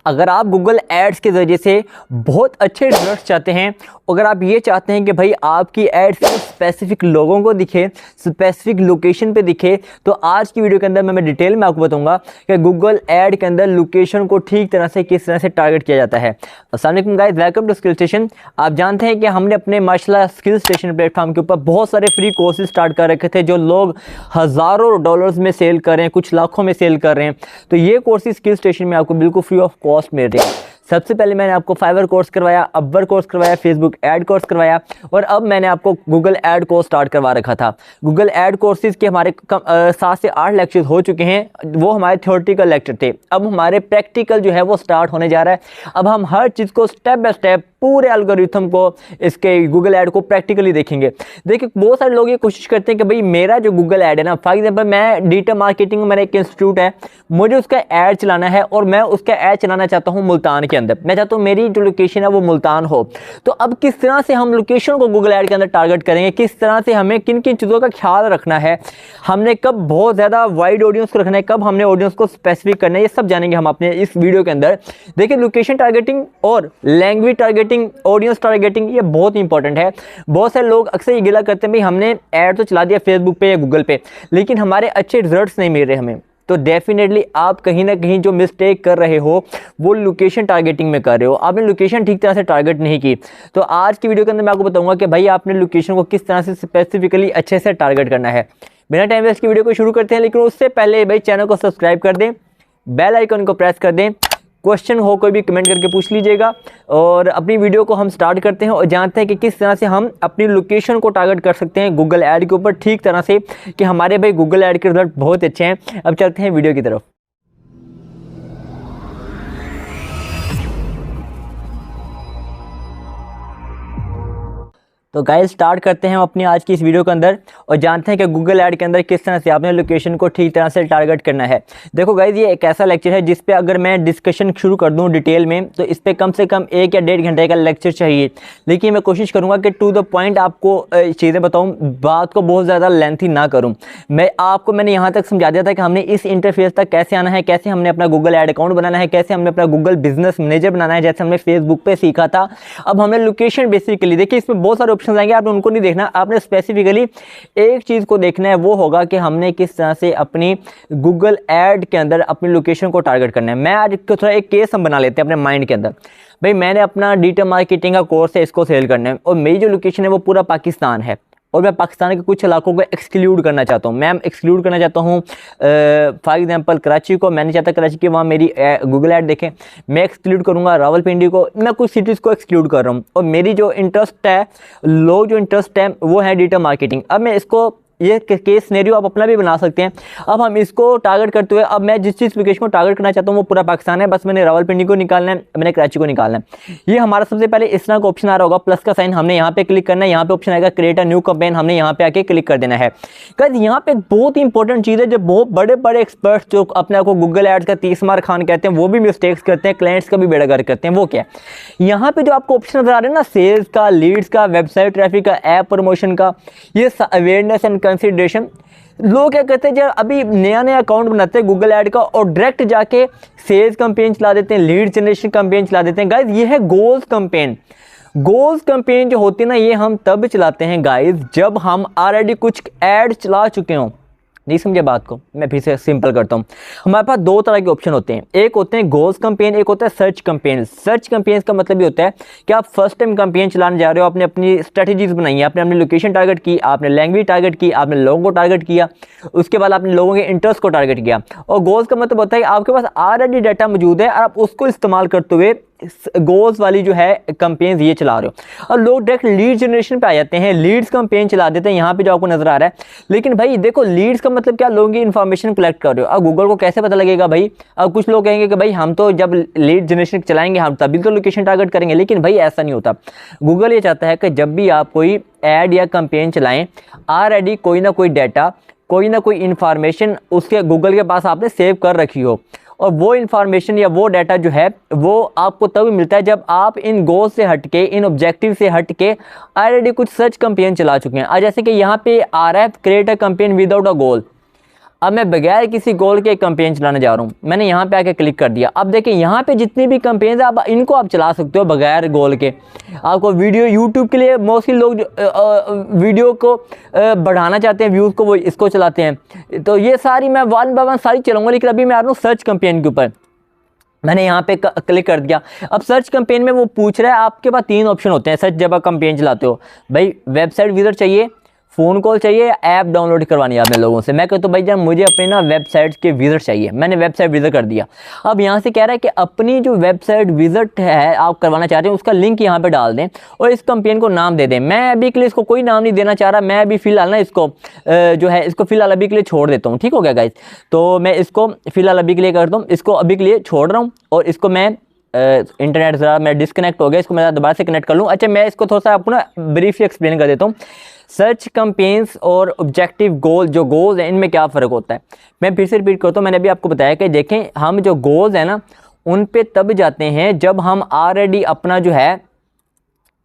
अगर आप Google ads के ज़रिए से बहुत अच्छे रिजल्ट चाहते हैं, अगर आप ये चाहते हैं कि भाई आपकी एड स्पेसिफिक लोगों को दिखे, स्पेसिफिक लोकेशन पे दिखे, तो आज की वीडियो के अंदर मैं डिटेल में आपको बताऊंगा कि गूगल एड के अंदर लोकेशन को ठीक तरह से किस तरह से टारगेट किया जाता है। अस्सलाम वालेकुम guys, welcome to Skill Station. आप जानते हैं कि हमने अपने माशाल्लाह स्किल स्टेशन प्लेटफॉर्म के ऊपर बहुत सारे फ्री कोर्सेज स्टार्ट कर रखे थे जो लोग हज़ारों डॉलर्स में सेल कर रहे हैं, कुछ लाखों में सेल कर रहे हैं। तो ये कोर्सेज स्किल स्टेशन में आपको बिल्कुल फ्री ऑफ कॉस्ट मिल रहे हैं। सबसे पहले मैंने आपको फाइवर कोर्स करवाया, अपवर कोर्स करवाया, फेसबुक एड कोर्स करवाया और अब मैंने आपको गूगल एड कोर्स स्टार्ट करवा रखा था। गूगल एड कोर्सेज के हमारे 7 से 8 लेक्चर्स हो चुके हैं। वो हमारे थ्योरेटिकल लेक्चर थे। अब हमारे प्रैक्टिकल जो है वो स्टार्ट होने जा रहा है। अब हम हर चीज़ को स्टेप बाय स्टेप पूरे एल्गोरिथम को, इसके गूगल ऐड को प्रैक्टिकली देखेंगे। देखिए बहुत सारे लोग ये कोशिश करते हैं कि भाई मेरा जो गूगल ऐड है ना, फॉर एग्जांपल मैं डिजिटल मार्केटिंग में, मेरा एक इंस्टीट्यूट है, मुझे उसका ऐड चलाना है और मैं उसका ऐड चलाना चाहता हूँ मुल्तान के अंदर। मैं चाहता हूँ मेरी जो लोकेशन है वो मुल्तान हो। तो अब किस तरह से हम लोकेशन को गूगल ऐड के अंदर टारगेट करेंगे, किस तरह से हमें किन किन चीज़ों का ख्याल रखना है, हमने कब बहुत ज़्यादा वाइड ऑडियंस को रखना है, कब हमने ऑडियंस को स्पेसिफिक करना है, ये सब जानेंगे हम अपने इस वीडियो के अंदर। देखिए लोकेशन टारगेटिंग और लैंग्वेज टारगेटिंग, ऑडियंस टारगेटिंग, ये बहुत इंपॉर्टेंट है। बहुत सारे लोग अक्सर ये गिला करते हैं भाई हमने ऐड तो चला दिया फेसबुक पे या गूगल पे, लेकिन हमारे अच्छे रिजल्ट्स नहीं मिल रहे हमें। तो डेफिनेटली आप कहीं ना कहीं जो मिस्टेक कर रहे हो वो लोकेशन टारगेटिंग में कर रहे हो। आपने लोकेशन ठीक तरह से टारगेट नहीं की। तो आज की वीडियो के अंदर मैं आपको बताऊंगा कि भाई आपने लोकेशन को किस तरह से स्पेसिफिकली अच्छे से टारगेट करना है। बिना टाइम वेस्ट की वीडियो को शुरू करते हैं, लेकिन उससे पहले भाई चैनल को सब्सक्राइब कर दें, बेल आइकन को प्रेस कर दें। क्वेश्चन हो कोई भी कमेंट करके पूछ लीजिएगा और अपनी वीडियो को हम स्टार्ट करते हैं और जानते हैं कि किस तरह से हम अपनी लोकेशन को टारगेट कर सकते हैं गूगल ऐड के ऊपर ठीक तरह से कि हमारे भाई गूगल ऐड के रिजल्ट बहुत अच्छे हैं। अब चलते हैं वीडियो की तरफ। तो गाइस स्टार्ट करते हैं हम अपनी आज की इस वीडियो के अंदर और जानते हैं कि गूगल ऐड के अंदर किस तरह से आपने लोकेशन को ठीक तरह से टारगेट करना है। देखो गाइस ये एक ऐसा लेक्चर है जिस पे अगर मैं डिस्कशन शुरू कर दूं डिटेल में तो इस पे कम से कम 1 या 1.5 घंटे का लेक्चर चाहिए। लेकिन मैं कोशिश करूंगा कि टू द पॉइंट आपको चीज़ें बताऊं, बात को बहुत ज़्यादा लेंथी ना करूँ। मैंने यहाँ तक समझा दिया था कि हमने इस इंटरफेस तक कैसे आना है, कैसे हमने अपना गूगल ऐड अकाउंट बनाना है, कैसे हमने अपना गूगल बिजनेस मैनेजर बनाना है, जैसे हमने फेसबुक पे सीखा था। अब हमने लोकेशन बेसिकली देखिए इसमें बहुत सारे ऑप्शन आएंगे, आपने उनको नहीं देखना, आपने स्पेसिफिकली एक चीज को देखना है, वो होगा कि हमने किस तरह से अपनी गूगल ऐड के अंदर अपनी लोकेशन को टारगेट करना है। मैं आज थोड़ा एक केस हम बना लेते हैं अपने माइंड के अंदर। भाई मैंने अपना डिजिटल मार्केटिंग का कोर्स है, इसको सेल करना है और मेरी जो लोकेशन है वो पूरा पाकिस्तान है और मैं पाकिस्तान के कुछ इलाकों को एक्सक्लूड करना चाहता हूँ। मैं एक्सक्लूड करना चाहता हूँ फॉर एग्जांपल कराची को। मैं नहीं चाहता कराची की वहाँ मेरी गूगल ऐड देखें। मैं एक्सक्लूड करूँगा रावलपिंडी को। मैं कुछ सिटीज़ को एक्सक्लूड कर रहा हूँ और मेरी जो इंटरेस्ट है, लोग जो इंटरेस्ट है वो है डिजिटल मार्केटिंग। अब मैं इसको, ये केस सिनेरियो आप अपना भी बना सकते हैं। अब हम इसको टारगेट करते हुए, अब मैं जिस चीज़ लोकेशन को टारगेट करना चाहता हूँ वो पूरा पाकिस्तान है, बस मैंने रावलपिंडी को निकालना है, मैंने कराची को निकालना है। ये हमारा सबसे पहले इस तरह का ऑप्शन आ रहा होगा, प्लस का साइन, हमने यहाँ पे क्लिक करना है। यहाँ पे ऑप्शन आएगा क्रिएट अ न्यू कैंपेन, हमने यहाँ पे आके क्लिक कर देना है। गाइस यहाँ पे बहुत ही इंपॉर्टेंट चीज़ है, जो बहुत बड़े बड़े एक्सपर्ट्स जो अपने आप को गूगल एड्स का 30 मार खान कहते हैं वो भी मिस्टेक्स करते हैं, क्लाइंट्स का भी बेड़ागर्क करते हैं। वो क्या है, यहाँ पे जो आपको ऑप्शन नजर आ रहे हैं ना, सेल्स का, लीड्स का, वेबसाइट ट्रैफिक का, ऐप प्रमोशन का, ये अवेयरनेस एंड कंसिडरेशन। लोग क्या करते हैं, जब अभी नया नया अकाउंट बनाते हैं गूगल ऐड का और डायरेक्ट जाके सेल्स कैंपेन चला देते हैं, लीड जनरेशन कैंपेन चला देते हैं। गाइस ये है गोल्स कैंपेन। गोल्स कैंपेन जो होती है ना, ये हम तब चलाते हैं गाइस जब हम ऑलरेडी कुछ ऐड चला चुके हों। नहीं समझे बात को, मैं फिर से सिंपल करता हूँ। हमारे पास 2 तरह के ऑप्शन होते हैं, एक होते हैं गोल्स कैंपेन, एक होता है सर्च कैंपेन। सर्च कैंपेन का मतलब ये होता है कि आप फर्स्ट टाइम कैंपेन चलाने जा रहे हो, आपने अपनी स्ट्रेटजीज बनाई है, आपने अपनी लोकेशन टारगेट की, आपने लैंग्वेज टारगेट की, आपने लोगों को टारगेट किया, उसके बाद आपने लोगों के इंटरेस्ट को टारगेट किया। और गोल्स का मतलब होता है कि आपके पास ऑलरेडी डाटा मौजूद है और आप उसको इस्तेमाल करते हुए गोल्स वाली जो है कैंपेन्स ये चला रहे हो। और लोग डायरेक्ट लीड जनरेशन पे आ जाते हैं, लीड्स कैंपेन चला देते हैं, यहाँ पे जो आपको नजर आ रहा है। लेकिन भाई देखो लीड्स का मतलब क्या, लोगों की इन्फॉर्मेशन कलेक्ट कर रहे हो। अब गूगल को कैसे पता लगेगा भाई? अब कुछ लोग कहेंगे कि भाई हम तो जब लीड जनरेशन चलाएंगे हम तभी तो लोकेशन टारगेट करेंगे, लेकिन भाई ऐसा नहीं होता। गूगल ये चाहता है कि जब भी आप कोई ऐड या कैंपेन चलाएं, ऑलरेडी कोई ना कोई डाटा, कोई ना कोई इन्फॉर्मेशन उसके गूगल के पास आपने सेव कर रखी हो। और वो इन्फॉर्मेशन या वो डाटा जो है वो आपको तभी मिलता है जब आप इन गोल से हटके, इन ऑब्जेक्टिव से हटके ऑलरेडी कुछ सर्च कैंपेन चला चुके हैं। जैसे कि यहाँ पे आ रहा है create a campaign without a goal. अब मैं बगैर किसी गोल के कैंपेन चलाने जा रहा हूँ। मैंने यहाँ पे आके क्लिक कर दिया। अब देखिए यहाँ पे जितनी भी कैंपेन है आप इनको आप चला सकते हो बगैर गोल के। आपको वीडियो यूट्यूब के लिए मोस्टली लोग वीडियो को बढ़ाना चाहते हैं व्यूज़ को, वो इसको चलाते हैं। तो ये सारी मैं वन बाय वन सारी चलाऊँगा, लेकिन अभी मैं आ रहा हूँ सर्च कैंपेन के ऊपर। मैंने यहाँ पे क्लिक कर दिया। अब सर्च कैंपेन में वो पूछ रहा है, आपके पास 3 ऑप्शन होते हैं सर्च जब आप कैंपेन चलाते हो। भाई वेबसाइट विजिट चाहिए, फ़ोन कॉल चाहिए, ऐप डाउनलोड करवानी है आपने लोगों से। मैं कहता हूँ भाई जान मुझे अपने ना वेबसाइट के विजिट चाहिए। मैंने वेबसाइट विजिट कर दिया। अब यहाँ से कह रहा है कि अपनी जो वेबसाइट विजिट है आप करवाना चाहते हैं उसका लिंक यहाँ पे डाल दें और इस कैंपेन को नाम दे दें। मैं अभी के लिए इसको कोई नाम नहीं देना चाह रहा। मैं अभी फ़िलहाल ना इसको जो है इसको फ़िलहाल अभी के लिए छोड़ देता हूँ। ठीक हो गया गाइस, तो मैं इसको फ़िलहाल अभी के लिए करता हूँ, इसको अभी के लिए छोड़ रहा हूँ और इसको मैं इंटरनेट ज़रा मैं डिस्कनेक्ट हो गया, इसको मैं दोबारा से कनेक्ट कर लूँ। अच्छा मैं इसको थोड़ा सा आपको ना ब्रीफली एक्सप्लेन कर देता हूँ। सर्च कैंपेन्स और ऑब्जेक्टिव गोल, जो गोल्स हैं इनमें क्या फ़र्क होता है मैं फिर से रिपीट करता हूँ। मैंने अभी आपको बताया कि देखें हम जो गोल्स हैं ना उन पे तब जाते हैं जब हम ऑलरेडी अपना जो है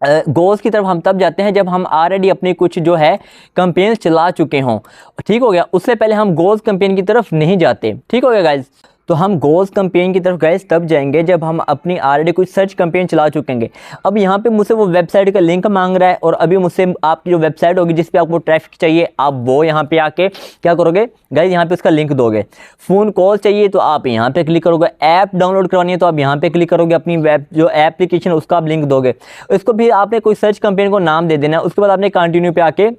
गोल्स की तरफ हम तब जाते हैं जब हम ऑलरेडी अपनी कुछ जो है कैंपेन्स चला चुके हों। ठीक हो गया, उससे पहले हम गोल्स कैंपेन की तरफ नहीं जाते। ठीक हो गया गाइज, तो हम गोल्स कैंपेन की तरफ गाइस तब जाएंगे जब हम अपनी ऑलरेडी कुछ सर्च कैंपेन चला चुकेंगे। अब यहाँ पे मुझसे वो वेबसाइट का लिंक मांग रहा है और अभी मुझसे आपकी जो वेबसाइट होगी जिस पे आपको ट्रैफिक चाहिए आप वो यहाँ पे आके क्या करोगे गाइस, यहाँ पे उसका लिंक दोगे। फ़ोन कॉल चाहिए तो आप यहाँ पे क्लिक करोगे, ऐप डाउनलोड करवानी है तो आप यहाँ पे क्लिक करोगे, अपनी वेब जो एप्लीकेशन उसका आप लिंक दोगे। इसको भी आपने कोई सर्च कैंपेन को नाम दे देना है, उसके बाद आपने कंटिन्यू पे आके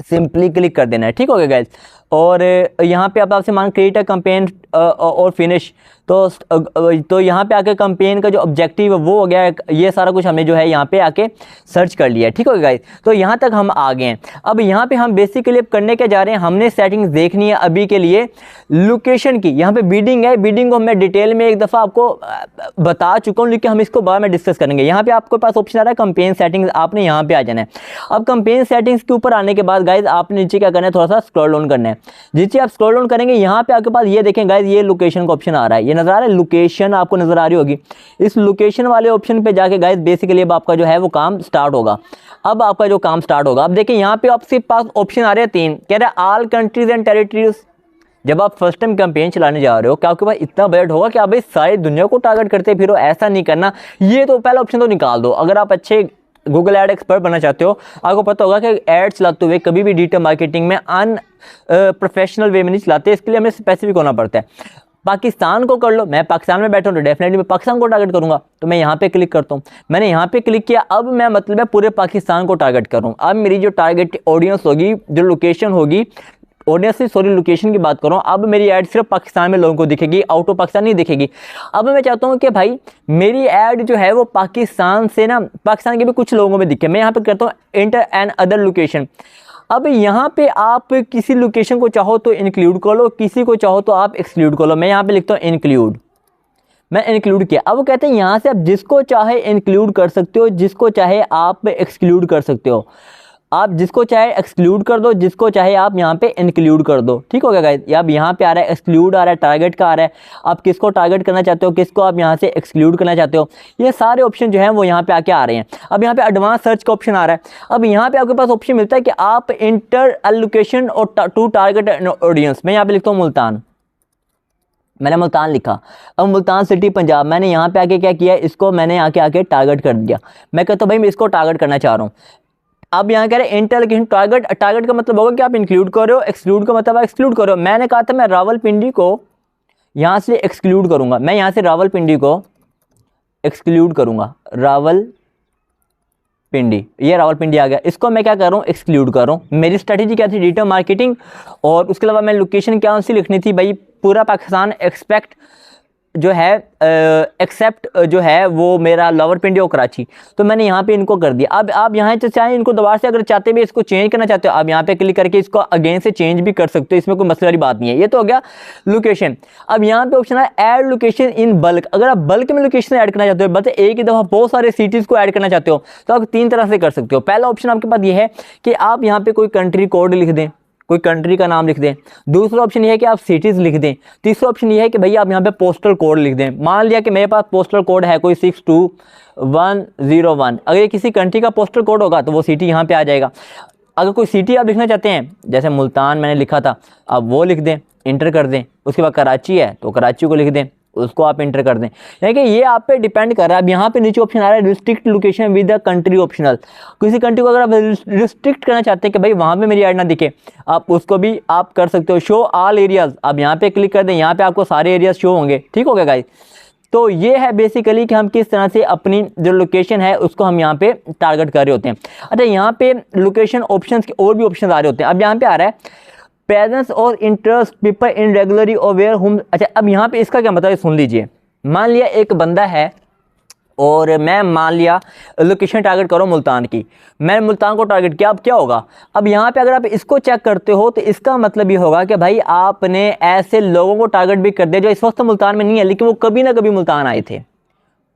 सिंपली क्लिक कर देना है। ठीक हो गया गाइस, और यहाँ पे आप आपसे मांग क्रिएट अ कैंपेन और फिनिश, तो यहाँ पे आके कैंपेन का जो ऑब्जेक्टिव है वो हो गया। ये सारा कुछ हमने जो है यहाँ पे आके सर्च कर लिया। ठीक हो गया गाइस, तो यहाँ तक हम आ गए हैं। अब यहाँ पे हम बेसिकली करने क्या जा रहे हैं, हमने सेटिंग्स देखनी है अभी के लिए लोकेशन की। यहाँ पे बिडिंग है, बिडिंग को मैं डिटेल में एक दफ़ा आपको बता चुका हूँ, लेकिन हम इसको बाद में डिस्कस करेंगे। यहाँ पे आपके पास ऑप्शन आ रहा है कैंपेन सेटिंग्स, आपने यहाँ पे आ जाना है। अब कैंपेन सेटिंग्स के ऊपर आने के बाद गाइज आपने नीचे क्या करना है, थोड़ा सा स्क्रॉल डाउन करना है। नीचे आप स्क्रॉल डाउन करेंगे, यहाँ पे आपके पास ये देखें गाइज ये लोकेशन का ऑप्शन आ रहा है, ये नजर आ रहा है लोकेशन, आपको नजर आ रही होगी। इस लोकेशन वाले ऑप्शन पे जाके गाइज बेसिकली अब आपका जो है वो काम स्टार्ट होगा। अब आपका जो काम स्टार्ट होगा, अब देखिए यहाँ पे आपके पास ऑप्शन आ रहे हैं 3, कह रहे हैं ऑल कंट्रीज एंड टेरिटरीज। जब आप फर्स्ट टाइम कैंपेन चलाने जा रहे हो क्या आपके पास इतना बजट होगा कि आप भाई सारी दुनिया को टारगेट करते फिर ऐसा नहीं करना। ये तो पहला ऑप्शन तो निकाल दो। अगर आप अच्छे गूगल एड एक्सपर्ट बनना चाहते हो, आपको पता होगा कि एड चलाते हुए कभी भी डिजिटल मार्केटिंग में प्रोफेशनल वे में नहीं चलाते, इसके लिए हमें स्पेसिफिक होना पड़ता है। पाकिस्तान को कर लो, मैं पाकिस्तान में बैठा हूँ तो डेफिनेटली मैं पाकिस्तान को टारगेट करूंगा, तो मैं यहाँ पे क्लिक करता हूँ। मैंने यहाँ पे क्लिक किया, अब मैं मतलब है पूरे पाकिस्तान को टारगेट करूँ। अब मेरी जो टारगेट ऑडियंस होगी, जो लोकेशन होगी, ऑडियंस से सॉरी लोकेशन की बात करूँ, अब मेरी ऐड सिर्फ पाकिस्तान में लोगों को दिखेगी, आउट ऑफ पाकिस्तान नहीं दिखेगी। अब मैं चाहता हूँ कि भाई मेरी ऐड जो है वो पाकिस्तान से ना, पाकिस्तान के भी कुछ लोगों में दिखे। मैं यहाँ पे करता हूँ एंटर एंड अदर लोकेशन। अब यहाँ पे आप किसी लोकेशन को चाहो तो इंक्लूड कर लो, किसी को चाहो तो आप एक्सक्लूड कर लो। मैं यहाँ पे लिखता हूँ इंक्लूड, मैं इंक्लूड किया। अब वो कहते हैं यहाँ से आप जिसको चाहे इंक्लूड कर सकते हो, जिसको चाहे आप एक्सक्लूड कर सकते हो। आप जिसको चाहे एक्सक्लूड कर दो, जिसको चाहे आप यहाँ पे इंक्लूड कर दो। ठीक हो गया गाइस, अब यहाँ पे आ रहा है एक्सक्लूड आ रहा है, टारगेट का आ रहा है, आप किसको टारगेट करना चाहते हो, किसको आप यहाँ से एक्सक्लूड करना चाहते हो। ये सारे ऑप्शन जो हैं वो यहाँ पे आके आ रहे हैं। अब यहाँ पे एडवांस सर्च का ऑप्शन आ रहा है। अब यहाँ पे आपके पास ऑप्शन मिलता है कि आप इंटर एलोकेशन और टू टारगेट ऑडियंस। मैं यहाँ पे लिखता हूँ मुल्तान, मैंने मुल्तान लिखा। अब मुल्तान सिटी पंजाब, मैंने यहाँ पे आके क्या किया, इसको मैंने आके टारगेट कर दिया। मैं कहता हूँ भाई मैं इसको टारगेट करना चाह रहा हूँ। अब यहाँ कह रहे हैं इंटर टारगेट, टारगेट का मतलब होगा कि आप इंक्लूड कर रहे हो, एक्सक्लूड का मतलब आप एक्सक्लूड कर रहे हो। मैंने कहा था मैं रावलपिंडी को यहाँ से एक्सक्लूड करूँगा, मैं यहाँ से रावलपिंडी को एक्सक्लूड करूँगा। रावलपिंडी, ये रावलपिंडी आ गया, इसको मैं क्या कर रहा हूँ, एक्सक्लूड कर रहा हूँ। मेरी स्ट्रेटेजी क्या थी, डिजिटल मार्केटिंग, और उसके अलावा मैं लोकेशन क्या सी लिखनी थी भाई, पूरा पाकिस्तान एक्सपेक्ट जो है एक्सेप्ट जो है वो मेरा रावलपिंडी और कराची। तो मैंने यहाँ पे इनको कर दिया। अब आप यहाँ से चाहें इनको दोबारा से अगर चाहते भी इसको चेंज करना चाहते हो, आप यहाँ पे क्लिक करके इसको अगेन से चेंज भी कर सकते हो, इसमें कोई मसले वाली बात नहीं है। ये तो हो गया लोकेशन। अब यहाँ पे ऑप्शन है ऐड लोकेशन इन बल्क। अगर आप बल्क में लोकेशन ऐड करना चाहते हो, बस एक ही दफ़ा बहुत सारे सिटीज़ को ऐड करना चाहते हो, तो आप 3 तरह से कर सकते हो। पहला ऑप्शन आपके पास ये है कि आप यहाँ पे कोई कंट्री कोड लिख दें, कोई कंट्री का नाम लिख दें। दूसरा ऑप्शन ये है कि आप सिटीज़ लिख दें। तीसरा ऑप्शन ये है कि भैया आप यहाँ पे पोस्टल कोड लिख दें। मान लिया कि मेरे पास पोस्टल कोड है कोई 62101, अगर ये किसी कंट्री का पोस्टल कोड होगा तो वो सिटी यहाँ पे आ जाएगा। अगर कोई सिटी आप लिखना चाहते हैं, जैसे मुल्तान मैंने लिखा था, आप वो लिख दें। इंटर कर दें। उसके बाद कराची है तो कराची को लिख दें, उसको आप इंटर कर दें। यानी कि ये आप पे डिपेंड कर रहा है। अब यहाँ पे नीचे ऑप्शन आ रहा है restrict location with the country optional. किसी कंट्री को अगर आप रिस्ट्रिक्ट करना चाहते हैं कि भाई वहाँ पे मेरी ऐड ना दिखे, आप उसको भी आप कर सकते हो। शो ऑल एरियाज, आप यहाँ पे क्लिक कर दें, यहाँ पे आपको सारे एरियाज शो होंगे। ठीक हो गया गाइस। तो ये है बेसिकली कि हम किस तरह से अपनी जो लोकेशन है उसको हम यहाँ पे टारगेट कर रहे होते हैं। अच्छा, यहाँ पे लोकेशन ऑप्शंस के और भी ऑप्शन आ रहे होते हैं। अब यहाँ पे आ रहा है प्रेजेंस और इंटरेस्ट पीपल इन रेगुलरली और वेयर होम। अच्छा, अब यहाँ पे इसका क्या मतलब है सुन लीजिए। मान लिया एक बंदा है और मैं मान लिया लोकेशन टारगेट करो मुल्तान की, मैं मुल्तान को टारगेट किया। अब क्या होगा, अब यहाँ पे अगर आप इसको चेक करते हो तो इसका मतलब ये होगा कि भाई आपने ऐसे लोगों को टारगेट भी कर दिया जो इस वक्त मुल्तान में नहीं है, लेकिन वो कभी ना कभी मुल्तान आए थे।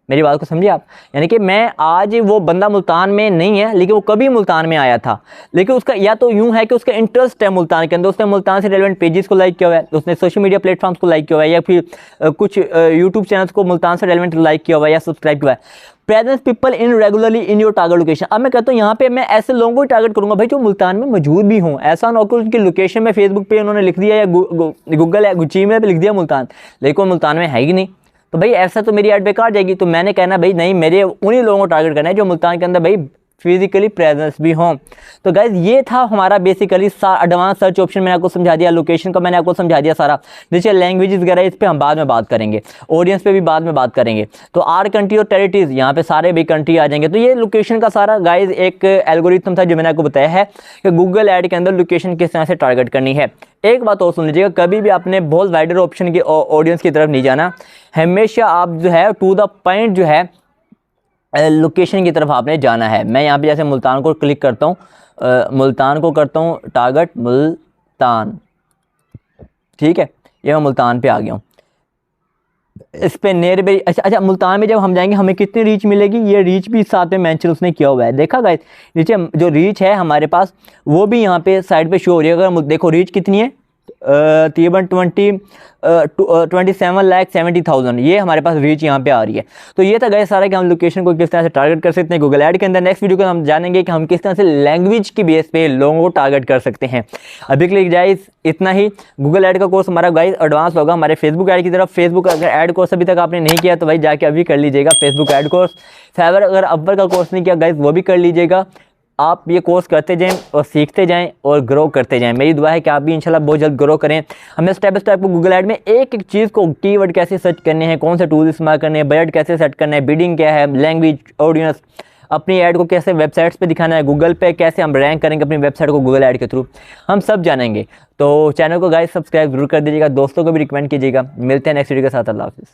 मेरी बात को समझिए आप। यानी कि मैं आज वो बंदा मुल्तान में नहीं है लेकिन वो कभी मुल्तान में आया था, लेकिन उसका या तो यूं है कि उसका इंटरेस्ट है मुल्तान के अंदर, उसने मुल्तान से रेलेवेंट पेजेस को लाइक किया हुआ है, उसने सोशल मीडिया प्लेटफॉर्म्स को लाइक किया हुआ है, या फिर कुछ यूट्यूब चैनल्स को मुल्तान से रेलेवेंट लाइक किया हुआ है या सब्सक्राइब किया हुआ है। Presence people in regularly in your target location. अब मैं कहता हूँ यहाँ पे मैं ऐसे लोगों को ही टारगेट करूंगा भाई जो मुल्तान में मौजूद भी हों। ऐसा ना हो कि उनकी लोकेशन में फेसबुक पे उन्होंने लिख दिया या गूगल या जीमेल पे लिख दिया मुल्तान, लेकिन मुल्तान में है ही नहीं, तो भाई ऐसा तो मेरी ऐड बेकार जाएगी। तो मैंने कहना भाई नहीं, मेरे उन्हीं लोगों को टारगेट करना है जो मुल्तान के अंदर भाई फिजिकली प्रेजेंस भी हों। तो गाइज ये था हमारा बेसिकली एडवांस सर्च ऑप्शन। मैंने आपको समझा दिया, लोकेशन का मैंने आपको समझा दिया सारा। नीचे लैंग्वेजेस वगैरह इस पे हम बाद में बात करेंगे, ऑडियंस पे भी बाद में बात करेंगे। तो आर कंट्री और टेरिटरीज, यहाँ पे सारे भी कंट्री आ जाएंगे। तो ये लोकेशन का सारा गाइज एक एल्गोरिथम था जो मैंने आपको बताया है कि गूगल ऐड के अंदर लोकेशन किस तरह से टारगेट करनी है। एक बात और सुन लीजिएगा, कभी भी आपने बहुत वाइडर ऑप्शन की ऑडियंस की तरफ नहीं जाना। हमेशा आप जो है टू द पॉइंट जो है लोकेशन की तरफ आपने जाना है। मैं यहाँ पे जैसे मुल्तान को क्लिक करता हूँ, मुल्तान को करता हूँ टारगेट मुल्तान, ठीक है, ये मैं मुल्तान पे आ गया हूँ। इस पे नियर बाई अच्छा मुल्तान में जब हम जाएंगे हमें कितनी रीच मिलेगी, ये रीच भी साथ में मेंशन उसने किया हुआ है। देखा गाइस, नीचे जो रीच है हमारे पास वो भी यहाँ पे साइड पे शो हो रही है। अगर देखो रीच कितनी है, तकरीबन 27,70,000 ये हमारे पास रीच यहाँ पे आ रही है। तो ये था गाइस सारा कि हम लोकेशन को किस तरह से टारगेट कर सकते हैं गूगल ऐड के अंदर। नेक्स्ट वीडियो को हम जानेंगे कि हम किस तरह से लैंग्वेज की बेस पे लोगों को टारगेट कर सकते हैं। अभी के लिए गाइस इतना ही। गूगल ऐड का कोर्स हमारा गाइस एडवांस होगा हमारे फेसबुक ऐड की तरफ। फेसबुक अगर ऐड कोर्स अभी तक आपने नहीं किया तो भाई जाके अभी कर लीजिएगा फेसबुक ऐड कोर्स। फाइवर अगर अव्वल का कोर्स नहीं किया गाइस वो भी कर लीजिएगा। आप ये कोर्स करते जाएं और सीखते जाएं और ग्रो करते जाएं। मेरी दुआ है कि आप भी इंशाल्लाह बहुत जल्द ग्रो करें। हमें स्टेप बाय स्टेप को गूगल ऐड में एक एक चीज़ को, कीवर्ड कैसे सर्च करने हैं, कौन से टूल इस्तेमाल करने हैं, बजट कैसे सेट करना है, बिडिंग क्या है, लैंग्वेज, ऑडियंस, अपनी ऐड को कैसे वेबसाइट्स पे दिखाना है, गूगल पे कैसे हम रैंक करेंगे अपनी वेबसाइट को गूगल ऐड के थ्रू, हम सब जानेंगे। तो चैनल को गाइस सब्सक्राइब जरूर कर दीजिएगा, दोस्तों को भी रिकमेंड कीजिएगा। मिलते हैं नेक्स्ट वीडियो के साथ। अल्लाह हाफिज़।